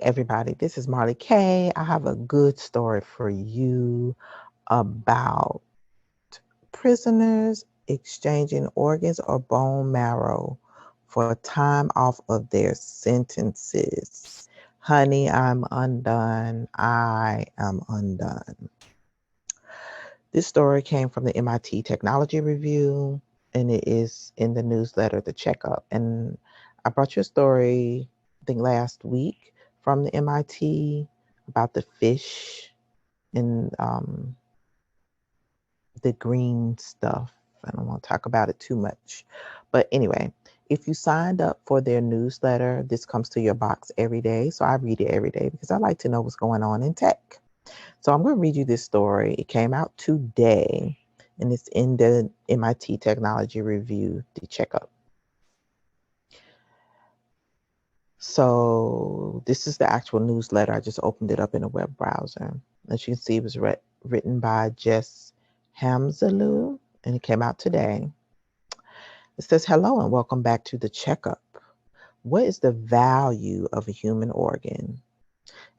everybody, this is Marley K. I have a good story for you about prisoners exchanging organs or bone marrow for time off of their sentences. Honey, I'm undone. I am undone. This story came from the MIT Technology Review, and it is in the newsletter, The Checkup. And I brought you a story, I think last week, from the MIT about the fish and the green stuff. I don't want to talk about it too much. But anyway, if you signed up for their newsletter, this comes to your box every day. So I read it every day because I like to know what's going on in tech. So I'm going to read you this story. It came out today, and it's in the MIT Technology Review, the checkup. So this is the actual newsletter. I just opened it up in a web browser. As you can see, it was written by Jess Hamzalu, and it came out today. It says, hello and welcome back to the checkup. What is the value of a human organ?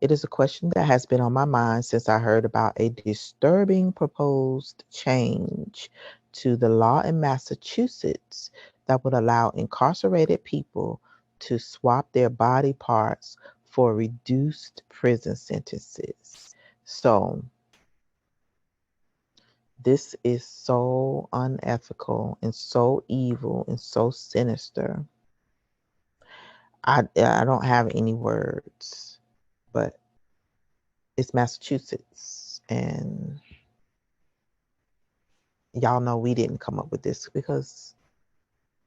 It is a question that has been on my mind since I heard about a disturbing proposed change to the law in Massachusetts that would allow incarcerated people to swap their body parts for reduced prison sentences. So, this is so unethical and so evil and so sinister. I don't have any words, but it's Massachusetts, and y'all know we didn't come up with this because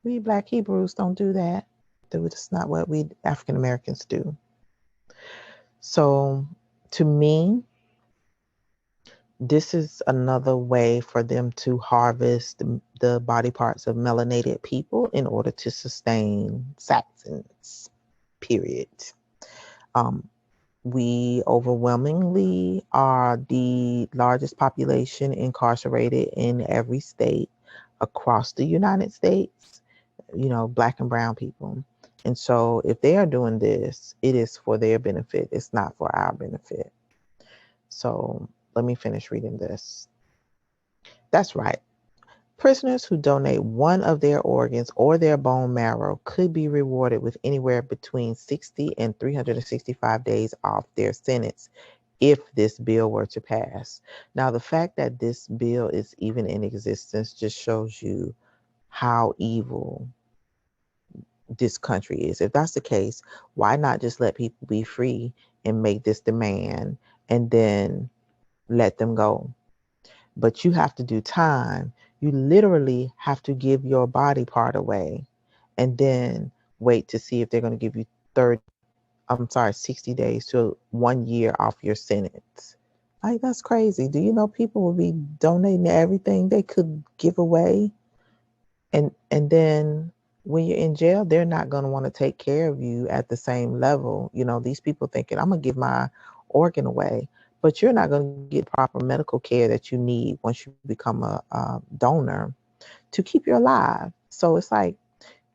we Black Hebrews don't do that. That's not what we African Americans do. So to me, this is another way for them to harvest the body parts of melanated people in order to sustain Saxons, period. Um, we overwhelmingly are the largest population incarcerated in every state across the United States, Black and brown people. And so if they are doing this, it is for their benefit. It's not for our benefit. So let me finish reading this. That's right. Prisoners who donate one of their organs or their bone marrow could be rewarded with anywhere between 60 and 365 days off their sentence if this bill were to pass. Now, the fact that this bill is even in existence just shows you how evil this country is. If that's the case, why not just let people be free and make this demand and then let them go? But you have to do time. You literally have to give your body part away and then wait to see if they're going to give you 60 days to 1 year off your sentence. Like, that's crazy. Do you know people will be donating everything they could give away? And then when you're in jail, they're not going to want to take care of you at the same level. These people thinking, I'm going to give my organ away, but you're not going to get proper medical care that you need once you become a donor to keep you alive. So it's like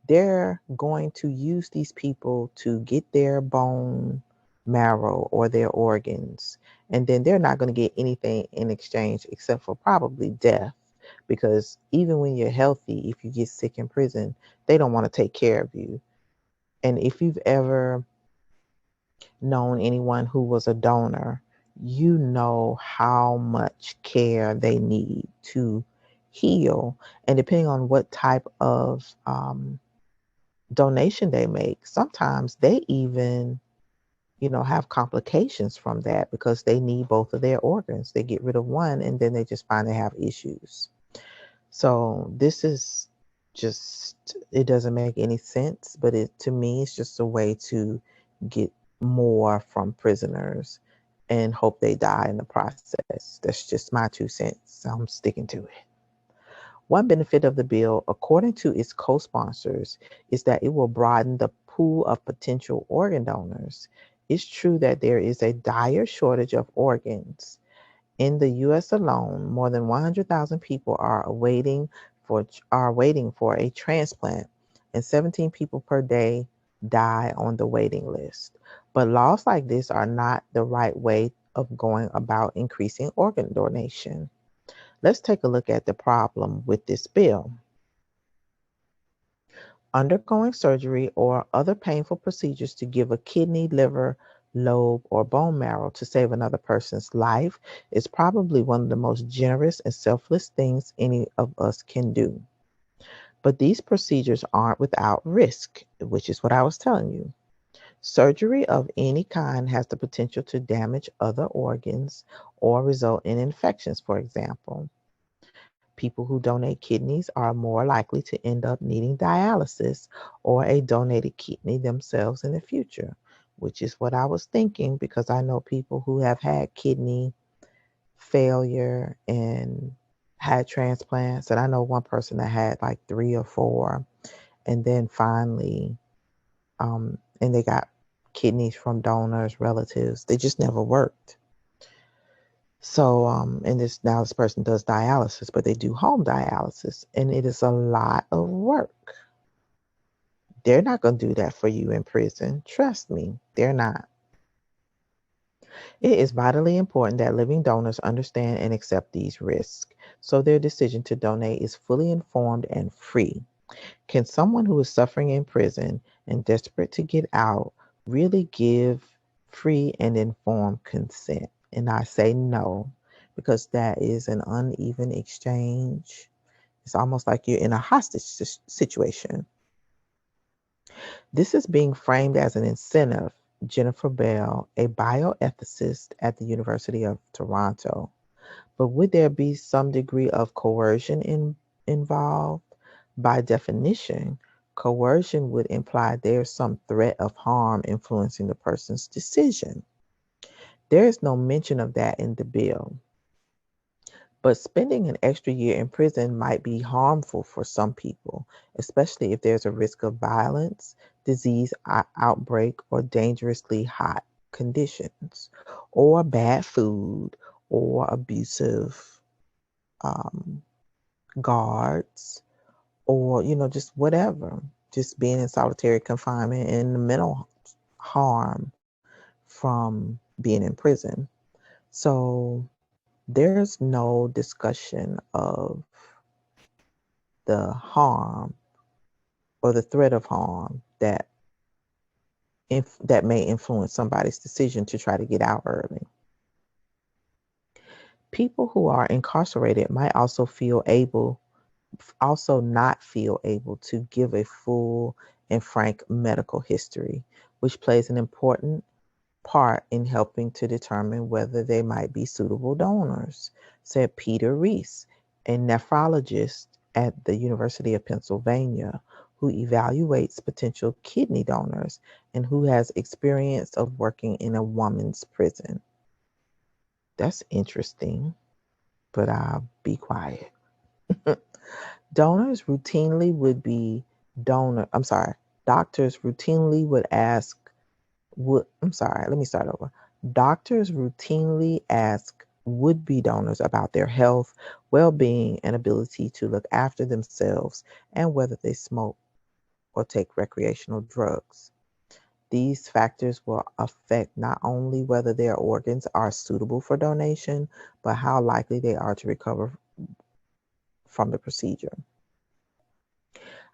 they're going to use these people to get their bone marrow or their organs, and then they're not going to get anything in exchange except for probably death, because even when you're healthy, if you get sick in prison, they don't want to take care of you. And if you've ever known anyone who was a donor, you know how much care they need to heal. And depending on what type of donation they make, sometimes they even have complications from that because they need both of their organs. They get rid of one and then they just find they have issues. So this is just, it doesn't make any sense, but to me, it's just a way to get more from prisoners and hope they die in the process. That's just my 2 cents. So I'm sticking to it. One benefit of the bill, according to its co-sponsors, is that it will broaden the pool of potential organ donors. It's true that there is a dire shortage of organs. In the U.S. alone, more than 100,000 people are waiting for a transplant, and 17 people per day die on the waiting list. But laws like this are not the right way of going about increasing organ donation. Let's take a look at the problem with this bill. Undergoing surgery or other painful procedures to give a kidney, liver, lobe, or bone marrow to save another person's life is probably one of the most generous and selfless things any of us can do. But these procedures aren't without risk, which is what I was telling you. Surgery of any kind has the potential to damage other organs or result in infections, for example. People who donate kidneys are more likely to end up needing dialysis or a donated kidney themselves in the future, which is what I was thinking because I know people who have had kidney failure and had transplants. And I know one person that had like three or four, and then finally, and they got kidneys from donors, relatives. They just never worked. So, and this person does dialysis, but they do home dialysis, and it is a lot of work. They're not going to do that for you in prison. Trust me, they're not. It is vitally important that living donors understand and accept these risks, so their decision to donate is fully informed and free. Can someone who is suffering in prison and desperate to get out really give free and informed consent? And I say no, because that is an uneven exchange. It's almost like you're in a hostage situation. This is being framed as an incentive. Jennifer Bell, a bioethicist at the University of Toronto. But would there be some degree of coercion involved? By definition, coercion would imply there's some threat of harm influencing the person's decision. There is no mention of that in the bill. But spending an extra year in prison might be harmful for some people, especially if there's a risk of violence, disease outbreak, or dangerously hot conditions, or bad food, or abusive um, guards, or just whatever, just being in solitary confinement and the mental harm from being in prison. So there's no discussion of the harm or the threat of harm that that may influence somebody's decision to try to get out early. People who are incarcerated might also not feel able to give a full and frank medical history, which plays an important part in helping to determine whether they might be suitable donors, said Peter Reese, a nephrologist at the University of Pennsylvania who evaluates potential kidney donors and who has experience of working in a woman's prison. That's interesting, but I'll be quiet. Donors routinely would be donor. I'm sorry. Doctors routinely would ask. I'm sorry. Let me start over. Doctors routinely ask would-be donors about their health, well-being, and ability to look after themselves, and whether they smoke or take recreational drugs. These factors will affect not only whether their organs are suitable for donation, but how likely they are to recover from the procedure.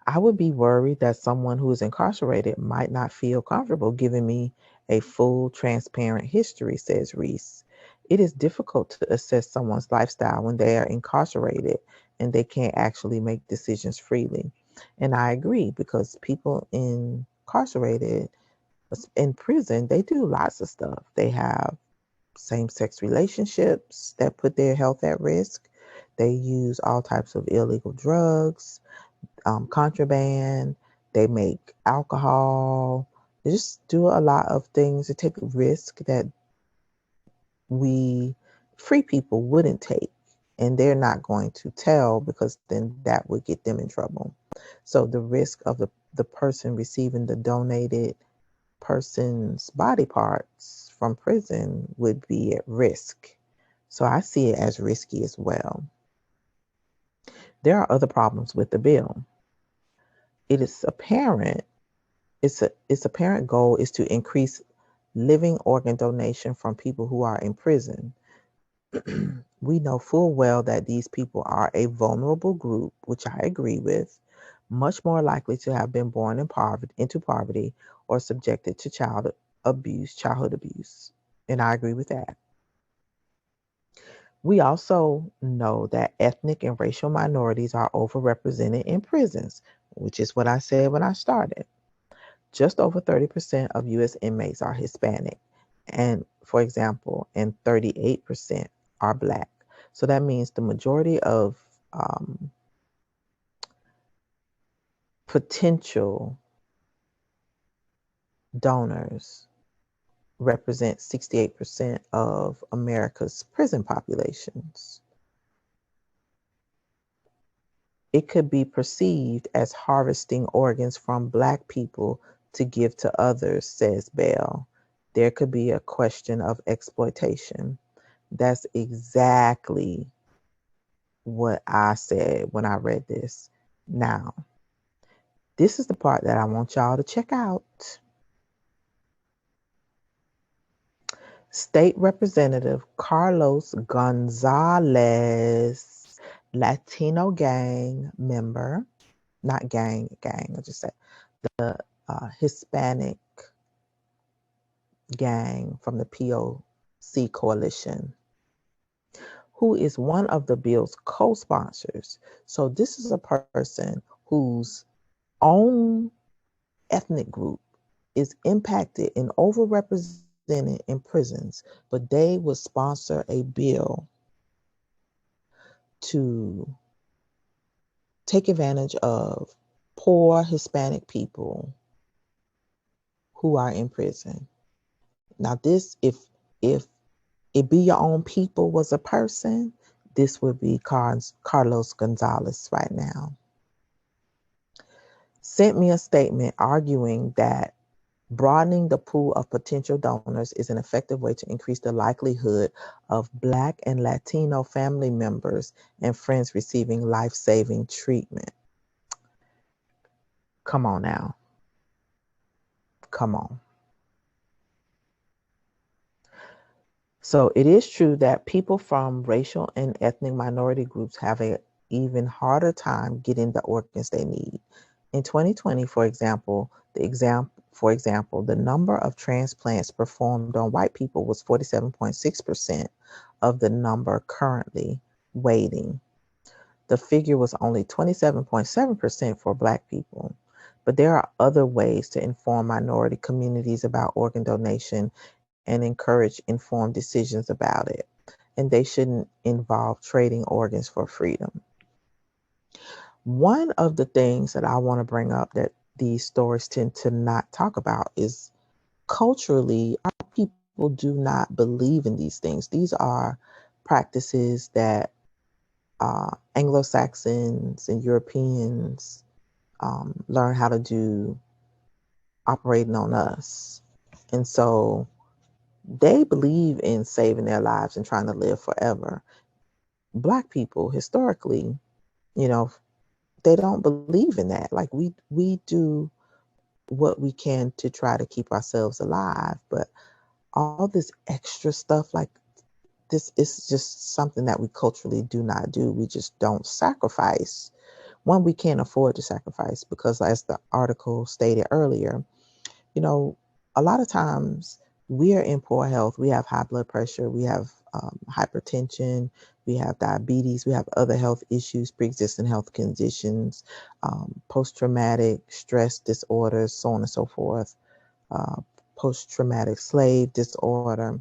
I would be worried that someone who is incarcerated might not feel comfortable giving me a full, transparent history, says Reese. It is difficult to assess someone's lifestyle when they are incarcerated and they can't actually make decisions freely. And I agree because people incarcerated in prison, they do lots of stuff. They have same sex relationships that put their health at risk. They use all types of illegal drugs, contraband, they make alcohol, they just do a lot of things to take risk that we free people wouldn't take. And they're not going to tell because then that would get them in trouble. So the risk of the person receiving the donated person's body parts from prison would be at risk. So I see it as risky as well. There are other problems with the bill. It is apparent its apparent goal is to increase living organ donation from people who are in prison. We know full well that these people are a vulnerable group, which I agree with, much more likely to have been born into poverty or subjected to childhood abuse. And I agree with that. We also know that ethnic and racial minorities are overrepresented in prisons, which is what I said when I started. Just over 30% of US inmates are Hispanic, and for example, and 38% are Black. So that means the majority of potential donors represent 68% of America's prison populations. It could be perceived as harvesting organs from Black people to give to others, says Bell. There could be a question of exploitation. That's exactly what I said when I read this. Now, this is the part that I want y'all to check out. State Representative Carlos Gonzalez, Latino gang member, not gang, I just said the Hispanic gang from the POC coalition, who is one of the bill's co-sponsors. So this is a person whose own ethnic group is impacted and overrepresented in prisons, but they will sponsor a bill to take advantage of poor Hispanic people who are in prison. Now, this, if it be your own people was a person, this would be Carlos Gonzalez right now. Sent me a statement arguing that broadening the pool of potential donors is an effective way to increase the likelihood of Black and Latino family members and friends receiving life-saving treatment. Come on now. Come on. So it is true that people from racial and ethnic minority groups have an even harder time getting the organs they need. In 2020, for example, the number of transplants performed on white people was 47.6% of the number currently waiting. The figure was only 27.7% for Black people. But there are other ways to inform minority communities about organ donation and encourage informed decisions about it. And they shouldn't involve trading organs for freedom. One of the things that I want to bring up that these stories tend to not talk about is culturally, our people do not believe in these things. These are practices that Anglo-Saxons and Europeans learn how to do operating on us. And so they believe in saving their lives and trying to live forever. Black people, historically, you know, they don't believe in that. Like we do what we can to try to keep ourselves alive, but all this extra stuff like this is just something that we culturally do not do. We just don't sacrifice. One, we can't afford to sacrifice because, as the article stated earlier, you know, a lot of times we are in poor health. We have high blood pressure, we have hypertension, we have diabetes, we have other health issues, pre-existing health conditions, post-traumatic stress disorders, so on and so forth, uh, post-traumatic slave disorder.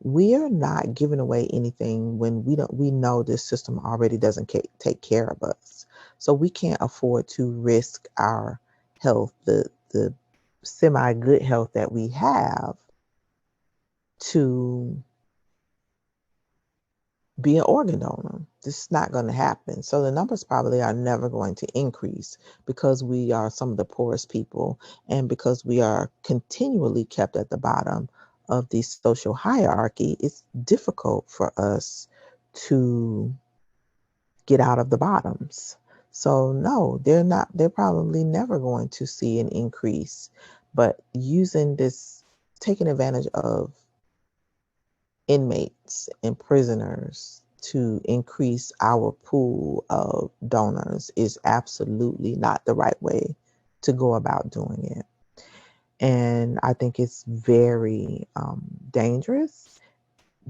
We are not giving away anything when we know this system already doesn't take care of us. So we can't afford to risk our health, the semi good health that we have, to be an organ donor. This is not going to happen. So the numbers probably are never going to increase because we are some of the poorest people and because we are continually kept at the bottom of the social hierarchy. It's difficult for us to get out of the bottoms. So no, they're probably never going to see an increase. But using this, taking advantage of inmates and prisoners to increase our pool of donors is absolutely not the right way to go about doing it. And I think it's very dangerous.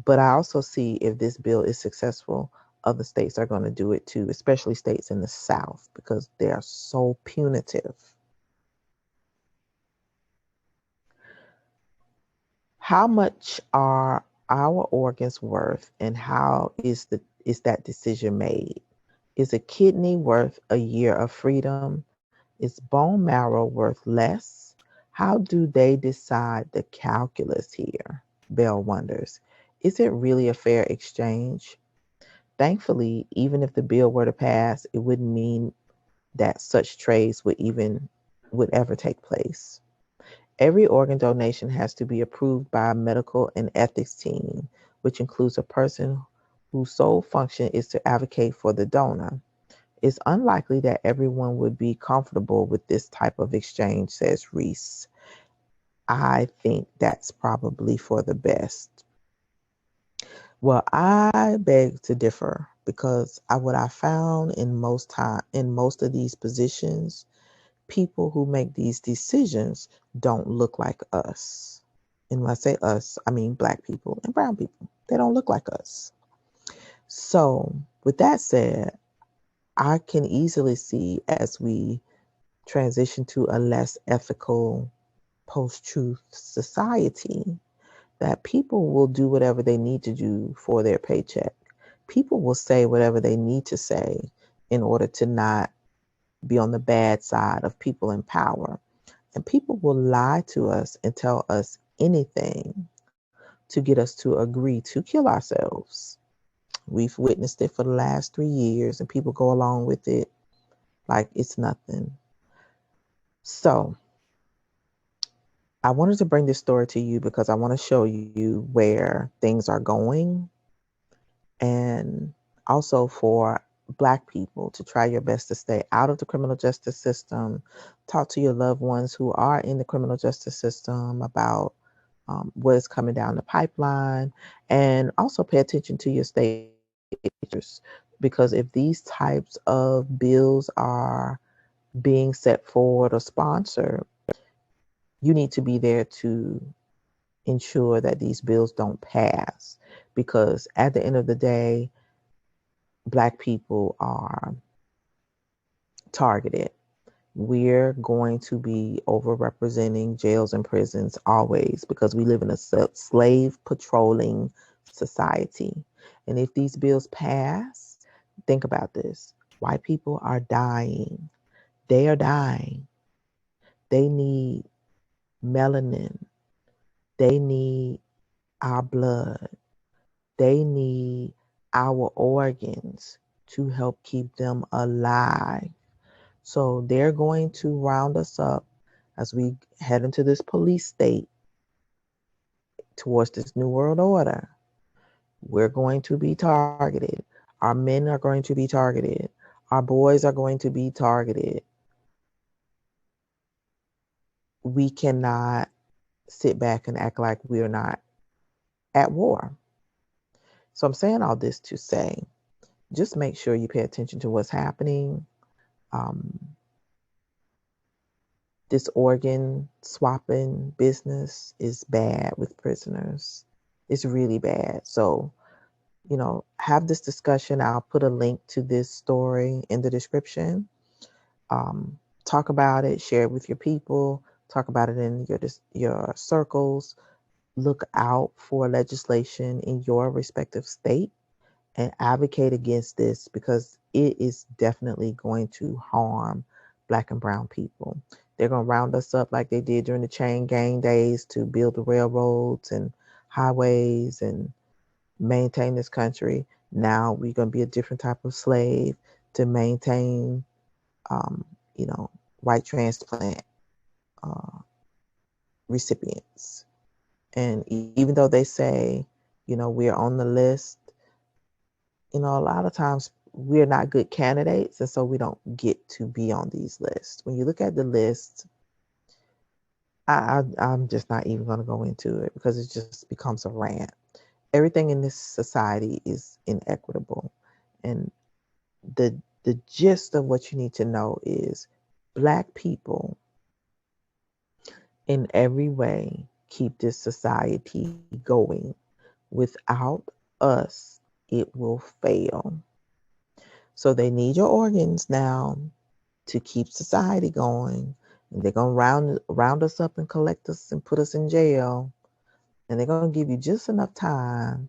But I also see if this bill is successful, other states are going to do it too, especially states in the South, because they are so punitive. How much are our organs worth, and how is that decision made? Is a kidney worth a year of freedom? Is bone marrow worth less? How do they decide the calculus here? Bell wonders. Is it really a fair exchange? Thankfully, even if the bill were to pass, it wouldn't mean that such trades would ever take place. Every organ donation has to be approved by a medical and ethics team, which includes a person whose sole function is to advocate for the donor. It's unlikely that everyone would be comfortable with this type of exchange, says Reese. I think that's probably for the best. Well, I beg to differ because what I found in most of these positions, people who make these decisions don't look like us. And when I say us, I mean black people and brown people. They don't look like us. So, with that said, I can easily see as we transition to a less ethical post truth society that people will do whatever they need to do for their paycheck. People will say whatever they need to say in order to not be on the bad side of people in power. And people will lie to us and tell us anything to get us to agree to kill ourselves. We've witnessed it for the last 3 years, and people go along with it like it's nothing. So, I wanted to bring this story to you because I want to show you where things are going, and also for Black people to try your best to stay out of the criminal justice system. Talk to your loved ones who are in the criminal justice system about what is coming down the pipeline, and also pay attention to your state legislatures, because if these types of bills are being set forward or sponsored, you need to be there to ensure that these bills don't pass, because at the end of the day, Black people are targeted. We're going to be overrepresenting jails and prisons always because we live in a slave patrolling society. And if these bills pass, think about this: white people are dying. They are dying. They need melanin. They need our blood. They need our organs to help keep them alive. So they're going to round us up as we head into this police state towards this new world order. We're going to be targeted. Our men are going to be targeted. Our boys are going to be targeted. We cannot sit back and act like we're not at war. So I'm saying all this to say, just make sure you pay attention to what's happening. Um, this organ swapping business is bad with prisoners. It's really bad. So, have this discussion. I'll put a link to this story in the description. Um, Talk about it, share it with your people, talk about it in your circles. Look out for legislation in your respective state and advocate against this, because it is definitely going to harm Black and brown people. They're going to round us up like they did during the chain gang days to build the railroads and highways and maintain this country. Now we're going to be a different type of slave to maintain, um, you know, white transplant uh, recipients. And even though they say, we're on the list, a lot of times we're not good candidates, and so we don't get to be on these lists. When you look at the list, I'm just not even going to go into it because it just becomes a rant. Everything in this society is inequitable, and the gist of what you need to know is Black people in every way keep this society going. Without us, it will fail. So they need your organs now to keep society going. And they're gonna round us up and collect us and put us in jail. And they're gonna give you just enough time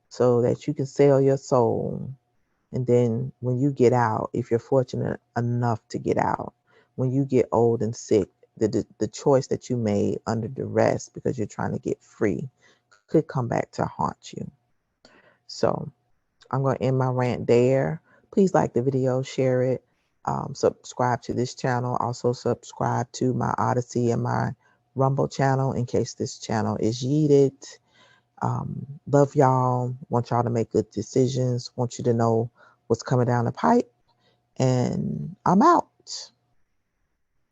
so that you can sell your soul. And then when you get out, if you're fortunate enough to get out, when you get old and sick, the choice that you made under duress because you're trying to get free could come back to haunt you. So I'm going to end my rant there. Please like the video, share it, subscribe to this channel. Also subscribe to my Odyssey and my Rumble channel in case this channel is yeeted. Love y'all. Want y'all to make good decisions. Want you to know what's coming down the pipe. And I'm out.